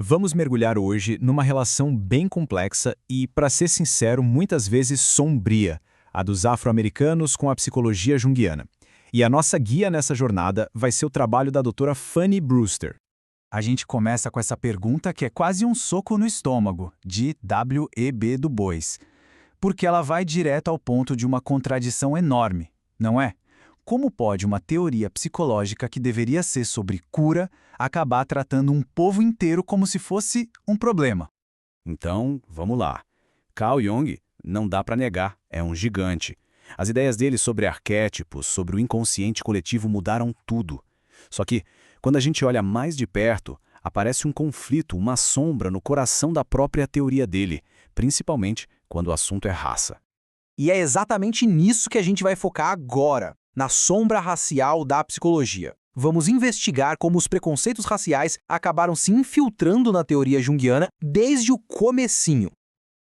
Vamos mergulhar hoje numa relação bem complexa e, para ser sincero, muitas vezes sombria, a dos afro-americanos com a psicologia junguiana. E a nossa guia nessa jornada vai ser o trabalho da doutora Fanny Brewster. A gente começa com essa pergunta que é quase um soco no estômago, de W.E.B. Du Bois, porque ela vai direto ao ponto de uma contradição enorme, não é? Como pode uma teoria psicológica que deveria ser sobre cura acabar tratando um povo inteiro como se fosse um problema? Então, vamos lá. Carl Jung, não dá para negar, é um gigante. As ideias dele sobre arquétipos, sobre o inconsciente coletivo mudaram tudo. Só que, quando a gente olha mais de perto, aparece um conflito, uma sombra no coração da própria teoria dele, principalmente quando o assunto é raça. E é exatamente nisso que a gente vai focar agora, na sombra racial da psicologia. Vamos investigar como os preconceitos raciais acabaram se infiltrando na teoria junguiana desde o comecinho.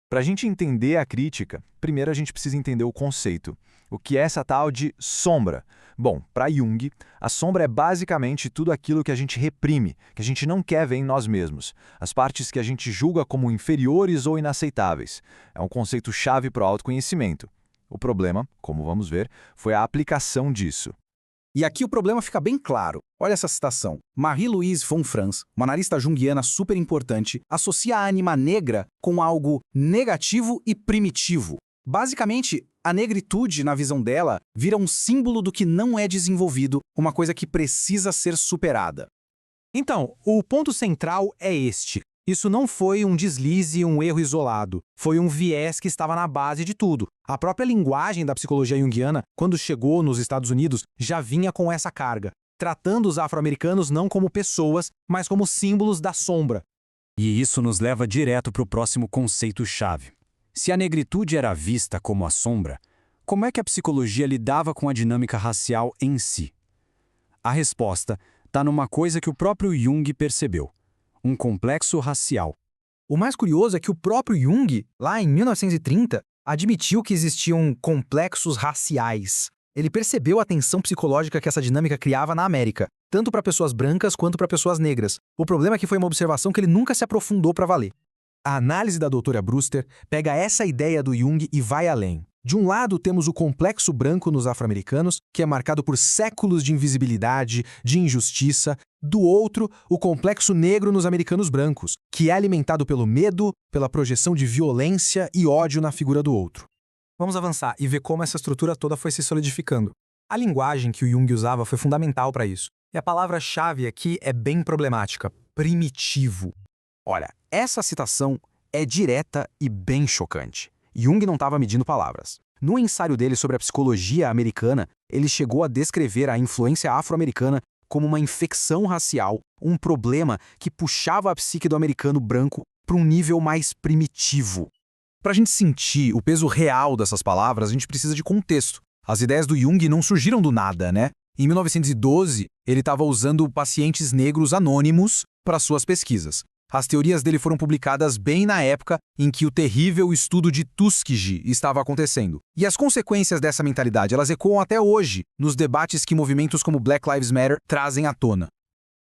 Para a gente entender a crítica, primeiro a gente precisa entender o conceito. O que é essa tal de sombra? Bom, para Jung, a sombra é basicamente tudo aquilo que a gente reprime, que a gente não quer ver em nós mesmos. As partes que a gente julga como inferiores ou inaceitáveis. É um conceito-chave para o autoconhecimento. O problema, como vamos ver, foi a aplicação disso. E aqui o problema fica bem claro. Olha essa citação. Marie-Louise von Franz, uma analista junguiana super importante, associa a ânima negra com algo negativo e primitivo. Basicamente, a negritude, na visão dela, vira um símbolo do que não é desenvolvido, uma coisa que precisa ser superada. Então, o ponto central é este. Isso não foi um deslize, um erro isolado. Foi um viés que estava na base de tudo. A própria linguagem da psicologia junguiana, quando chegou nos Estados Unidos, já vinha com essa carga, tratando os afro-americanos não como pessoas, mas como símbolos da sombra. E isso nos leva direto para o próximo conceito-chave. Se a negritude era vista como a sombra, como é que a psicologia lidava com a dinâmica racial em si? A resposta está numa coisa que o próprio Jung percebeu: um complexo racial. O mais curioso é que o próprio Jung, lá em 1930, admitiu que existiam complexos raciais. Ele percebeu a tensão psicológica que essa dinâmica criava na América, tanto para pessoas brancas quanto para pessoas negras. O problema é que foi uma observação que ele nunca se aprofundou para valer. A análise da doutora Brewster pega essa ideia do Jung e vai além. De um lado, temos o complexo branco nos afro-americanos, que é marcado por séculos de invisibilidade, de injustiça. Do outro, o complexo negro nos americanos brancos, que é alimentado pelo medo, pela projeção de violência e ódio na figura do outro. Vamos avançar e ver como essa estrutura toda foi se solidificando. A linguagem que o Jung usava foi fundamental para isso. E a palavra-chave aqui é bem problemática: primitivo. Olha, essa citação é direta e bem chocante. Jung não estava medindo palavras. No ensaio dele sobre a psicologia americana, ele chegou a descrever a influência afro-americana como uma infecção racial, um problema que puxava a psique do americano branco para um nível mais primitivo. Para a gente sentir o peso real dessas palavras, a gente precisa de contexto. As ideias do Jung não surgiram do nada, né? Em 1912, ele estava usando pacientes negros anônimos para suas pesquisas. As teorias dele foram publicadas bem na época em que o terrível estudo de Tuskegee estava acontecendo. E as consequências dessa mentalidade, elas ecoam até hoje nos debates que movimentos como Black Lives Matter trazem à tona.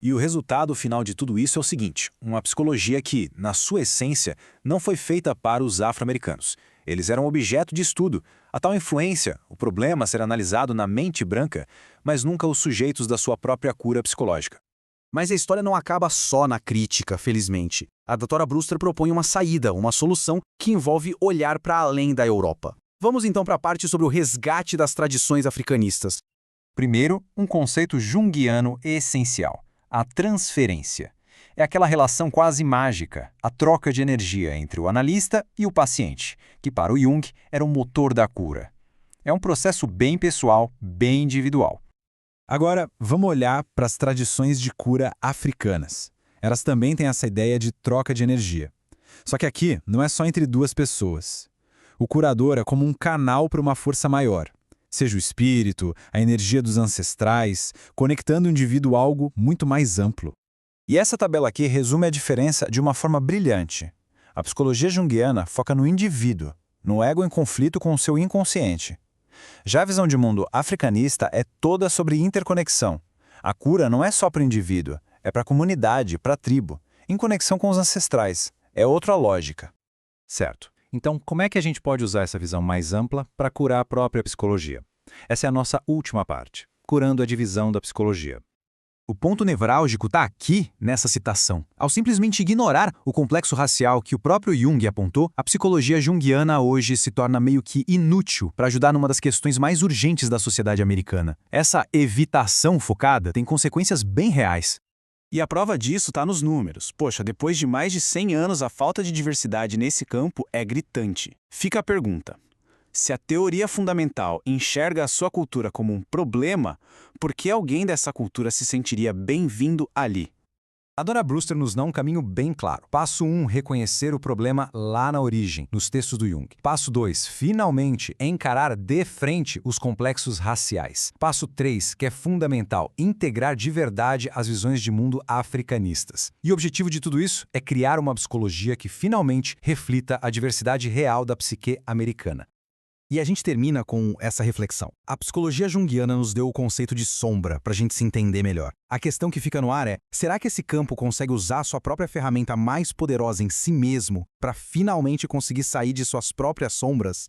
E o resultado final de tudo isso é o seguinte: uma psicologia que, na sua essência, não foi feita para os afro-americanos. Eles eram objeto de estudo. A tal influência, o problema ser analisado na mente branca, mas nunca os sujeitos da sua própria cura psicológica. Mas a história não acaba só na crítica, felizmente. A doutora Brewster propõe uma saída, uma solução que envolve olhar para além da Europa. Vamos então para a parte sobre o resgate das tradições africanistas. Primeiro, um conceito junguiano essencial: a transferência. É aquela relação quase mágica, a troca de energia entre o analista e o paciente, que para o Jung era o motor da cura. É um processo bem pessoal, bem individual. Agora, vamos olhar para as tradições de cura africanas. Elas também têm essa ideia de troca de energia. Só que aqui não é só entre duas pessoas. O curador é como um canal para uma força maior, seja o espírito, a energia dos ancestrais, conectando o indivíduo a algo muito mais amplo. E essa tabela aqui resume a diferença de uma forma brilhante. A psicologia junguiana foca no indivíduo, no ego em conflito com o seu inconsciente. Já a visão de mundo africanista é toda sobre interconexão. A cura não é só para o indivíduo, é para a comunidade, para a tribo. em conexão com os ancestrais. É outra lógica. Certo. Então, como é que a gente pode usar essa visão mais ampla para curar a própria psicologia? Essa é a nossa última parte, curando a divisão da psicologia. O ponto nevrálgico está aqui, nessa citação. Ao simplesmente ignorar o complexo racial que o próprio Jung apontou, a psicologia junguiana hoje se torna meio que inútil para ajudar numa das questões mais urgentes da sociedade americana. Essa evitação focada tem consequências bem reais. E a prova disso está nos números. Poxa, depois de mais de 100 anos, a falta de diversidade nesse campo é gritante. Fica a pergunta: se a teoria fundamental enxerga a sua cultura como um problema, por que alguém dessa cultura se sentiria bem-vindo ali? A Dora Brewster nos dá um caminho bem claro. Passo 1, reconhecer o problema lá na origem, nos textos do Jung. Passo 2, finalmente, encarar de frente os complexos raciais. Passo 3, que é fundamental, integrar de verdade as visões de mundo africanistas. E o objetivo de tudo isso é criar uma psicologia que finalmente reflita a diversidade real da psique americana. E a gente termina com essa reflexão. A psicologia junguiana nos deu o conceito de sombra para a gente se entender melhor. A questão que fica no ar é: será que esse campo consegue usar sua própria ferramenta mais poderosa em si mesmo para finalmente conseguir sair de suas próprias sombras?